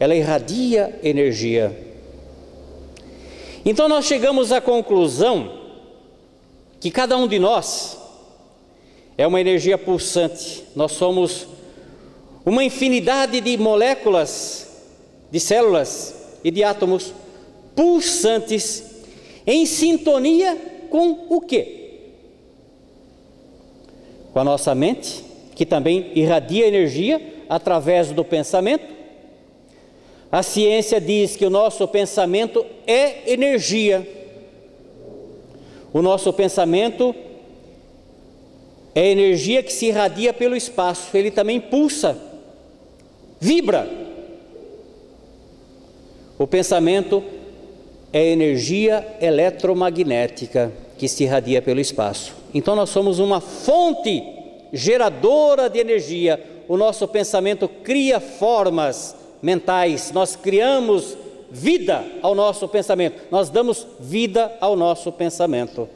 ela irradia energia. Então nós chegamos à conclusão que cada um de nós é uma energia pulsante. Nós somos uma infinidade de moléculas, de células e de átomos pulsantes em sintonia com o quê? Com a nossa mente, que também irradia energia através do pensamento. A ciência diz que o nosso pensamento é energia. O nosso pensamento é energia que se irradia pelo espaço. Ele também pulsa, vibra. O pensamento é energia eletromagnética que se irradia pelo espaço. Então nós somos uma fonte geradora de energia. O nosso pensamento cria formas mentais, nós criamos vida ao nosso pensamento, nós damos vida ao nosso pensamento.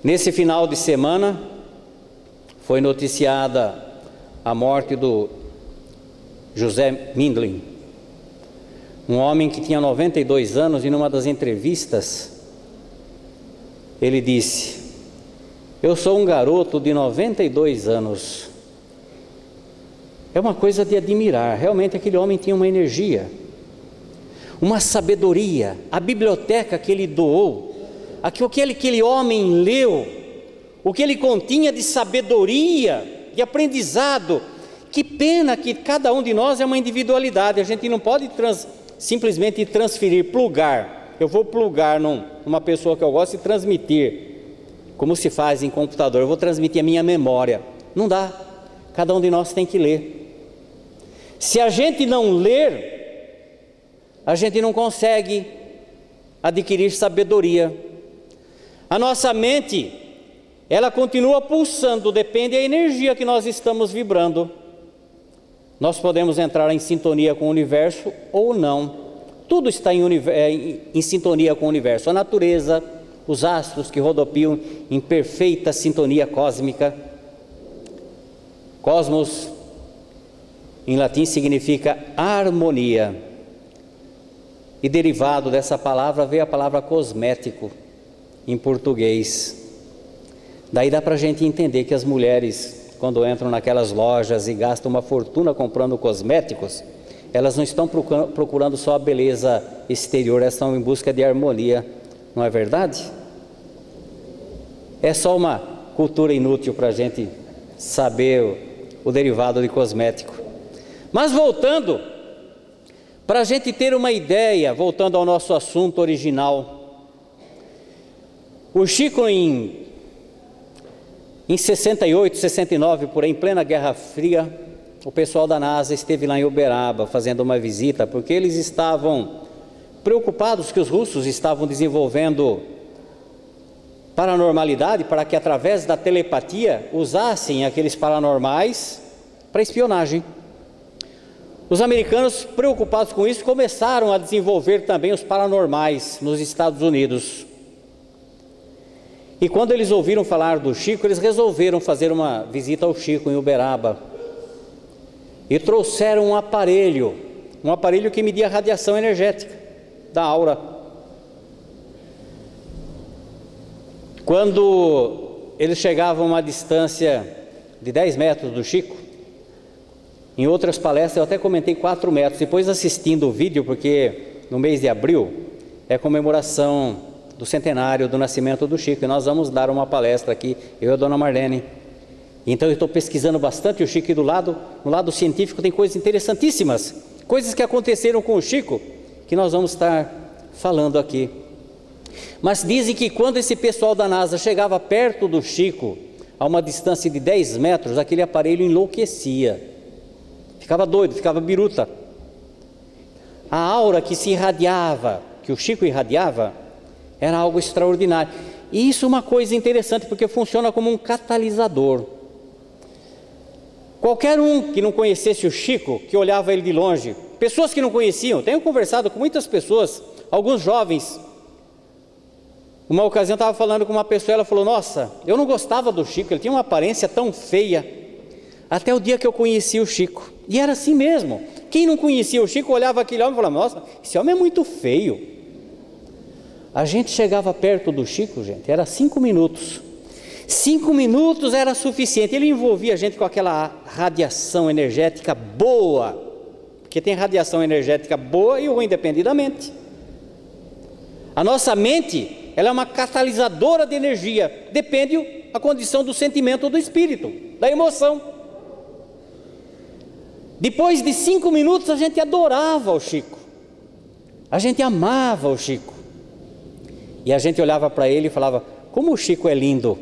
Nesse final de semana foi noticiada a morte do José Mindlin, um homem que tinha 92 anos, e numa das entrevistas ele disse: eu sou um garoto de 92 anos. É uma coisa de admirar. Realmente aquele homem tinha uma energia, uma sabedoria. A biblioteca que ele doou, aquele homem leu, o que ele continha de sabedoria, de aprendizado. Que pena que cada um de nós é uma individualidade. A gente não pode simplesmente transferir, plugar. Eu vou plugar numa pessoa que eu gosto e transmitir, como se faz em computador. Eu vou transmitir a minha memória. Não dá. Cada um de nós tem que ler. Se a gente não ler, a gente não consegue adquirir sabedoria. A nossa mente, ela continua pulsando, depende da energia que nós estamos vibrando. Nós podemos entrar em sintonia com o universo ou não. Tudo está em sintonia com o universo. A natureza, os astros que rodopiam em perfeita sintonia cósmica. Cosmos, em latim, significa harmonia. E derivado dessa palavra veio a palavra cosmético, em português. Daí dá para a gente entender que as mulheres, quando entram naquelas lojas e gastam uma fortuna comprando cosméticos, elas não estão procurando só a beleza exterior, elas estão em busca de harmonia. Não é verdade? É só uma cultura inútil para a gente saber o derivado de cosmético. Mas voltando, para a gente ter uma ideia, voltando ao nosso assunto original, o Chico em 68, 69, por aí, em plena Guerra Fria, o pessoal da NASA esteve lá em Uberaba fazendo uma visita, porque eles estavam preocupados que os russos estavam desenvolvendo paranormalidade para que através da telepatia usassem aqueles paranormais para espionagem. Os americanos, preocupados com isso, começaram a desenvolver também os paranormais nos Estados Unidos. E quando eles ouviram falar do Chico, eles resolveram fazer uma visita ao Chico em Uberaba. E trouxeram um aparelho que media a radiação energética da aura. Quando eles chegavam a uma distância de 10 metros do Chico, em outras palestras eu até comentei 4 metros, depois assistindo o vídeo, porque no mês de abril é comemoração do centenário do nascimento do Chico, e nós vamos dar uma palestra aqui, eu e a dona Marlene. Então eu estou pesquisando bastante o Chico, e no lado científico tem coisas interessantíssimas, coisas que aconteceram com o Chico, que nós vamos estar falando aqui. Mas dizem que quando esse pessoal da NASA chegava perto do Chico, a uma distância de 10 metros, aquele aparelho enlouquecia. Ficava doido, ficava biruta. A aura que se irradiava, que o Chico irradiava, era algo extraordinário. E isso é uma coisa interessante, porque funciona como um catalisador. Qualquer um que não conhecesse o Chico, que olhava ele de longe, pessoas que não conheciam, tenho conversado com muitas pessoas, alguns jovens. Uma ocasião eu estava falando com uma pessoa, ela falou: nossa, eu não gostava do Chico, ele tinha uma aparência tão feia, até o dia que eu conheci o Chico. E era assim mesmo. Quem não conhecia o Chico olhava aquele homem e falava: nossa, esse homem é muito feio. A gente chegava perto do Chico, gente, era 5 minutos. 5 minutos era suficiente. Ele envolvia a gente com aquela radiação energética boa, porque tem radiação energética boa e ruim, depende da mente. A nossa mente, ela é uma catalisadora de energia, depende da condição do sentimento do espírito, da emoção. Depois de 5 minutos a gente adorava o Chico, a gente amava o Chico, e a gente olhava para ele e falava: como o Chico é lindo,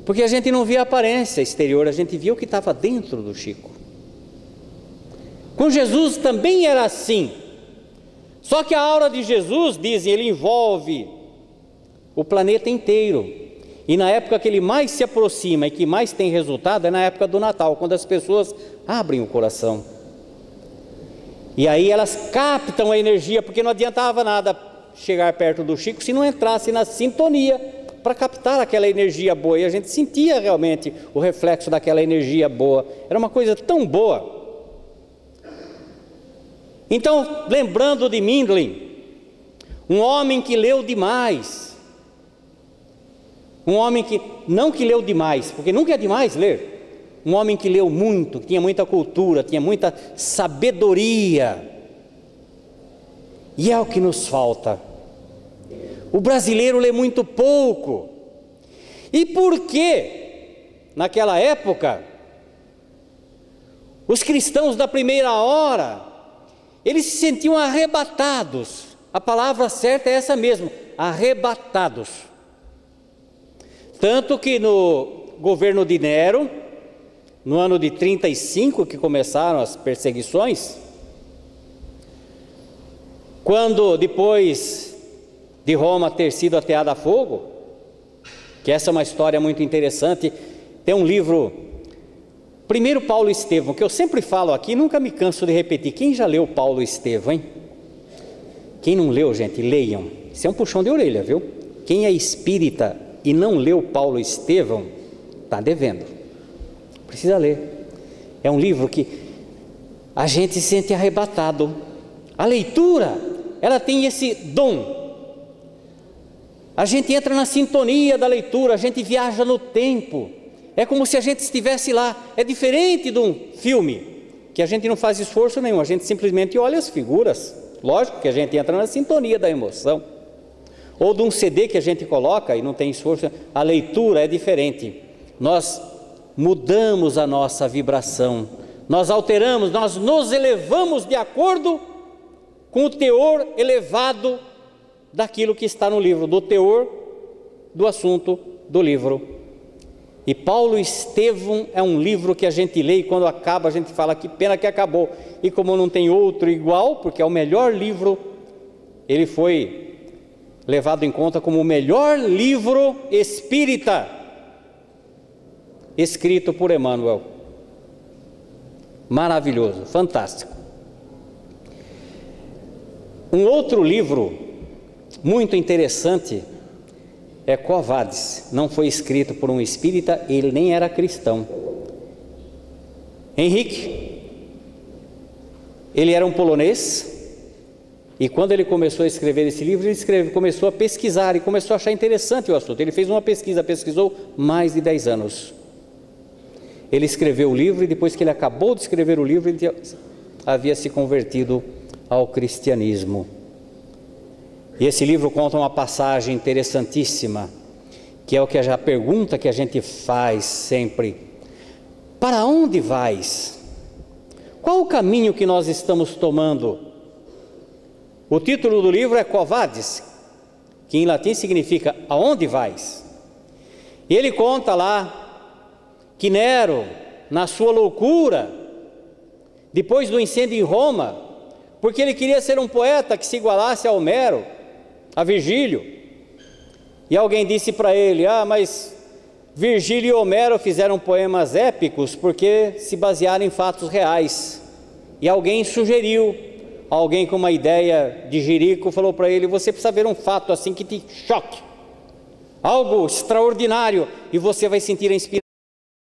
porque a gente não via a aparência exterior, a gente via o que estava dentro do Chico. Com Jesus também era assim, só que a aura de Jesus, dizem, ele envolve o planeta inteiro, e na época que ele mais se aproxima e que mais tem resultado é na época do Natal, quando as pessoas abrem o coração, e aí elas captam a energia, porque não adiantava nada chegar perto do Chico se não entrasse na sintonia para captar aquela energia boa, e a gente sentia realmente o reflexo daquela energia boa, era uma coisa tão boa. Então, lembrando de Mindlin, um homem que leu demais, um homem que, não que leu demais, porque nunca é demais ler, um homem que leu muito, que tinha muita cultura, tinha muita sabedoria, e é o que nos falta. O brasileiro lê muito pouco. E por que, naquela época, os cristãos da primeira hora, eles se sentiam arrebatados? A palavra certa é essa mesmo, arrebatados. Tanto que no governo de Nero, no ano de 35, que começaram as perseguições, quando depois de Roma ter sido ateada a fogo, que essa é uma história muito interessante, tem um livro, primeiro Paulo Estevão, que eu sempre falo aqui, nunca me canso de repetir. Quem já leu Paulo Estevão, hein? Quem não leu, gente, leiam. Isso é um puxão de orelha, viu? Quem é espírita e não leu Paulo Estevão, está devendo, precisa ler. É um livro que a gente se sente arrebatado. A leitura, ela tem esse dom. A gente entra na sintonia da leitura, a gente viaja no tempo, é como se a gente estivesse lá. É diferente de um filme, que a gente não faz esforço nenhum, a gente simplesmente olha as figuras, lógico que a gente entra na sintonia da emoção, ou de um CD que a gente coloca e não tem esforço. A leitura é diferente, nós mudamos a nossa vibração, nós alteramos, nós nos elevamos de acordo com o teor elevado daquilo que está no livro, do teor do assunto do livro. E Paulo Estevão é um livro que a gente lê e quando acaba a gente fala: que pena que acabou. E como não tem outro igual, porque é o melhor livro, ele foi levado em conta como o melhor livro espírita escrito por Emmanuel. Maravilhoso, fantástico. Um outro livro muito interessante é Quo Vadis, não foi escrito por um espírita, ele nem era cristão. Henrique, ele era um polonês, e quando ele começou a escrever esse livro, ele começou a pesquisar e começou a achar interessante o assunto. Ele fez uma pesquisa, pesquisou mais de 10 anos. Ele escreveu o livro e depois que ele acabou de escrever o livro, ele havia se convertido ao cristianismo. E esse livro conta uma passagem interessantíssima, que é o que a pergunta que a gente faz sempre: para onde vais? Qual o caminho que nós estamos tomando? O título do livro é Quo Vadis, que em latim significa aonde vais? E ele conta lá que Nero, na sua loucura, depois do incêndio em Roma, porque ele queria ser um poeta que se igualasse a Homero, a Virgílio, e alguém disse para ele: mas Virgílio e Homero fizeram poemas épicos porque se basearam em fatos reais. E alguém sugeriu, alguém com uma ideia de jirico falou para ele: você precisa ver um fato assim que te choque, algo extraordinário, e você vai sentir a inspiração.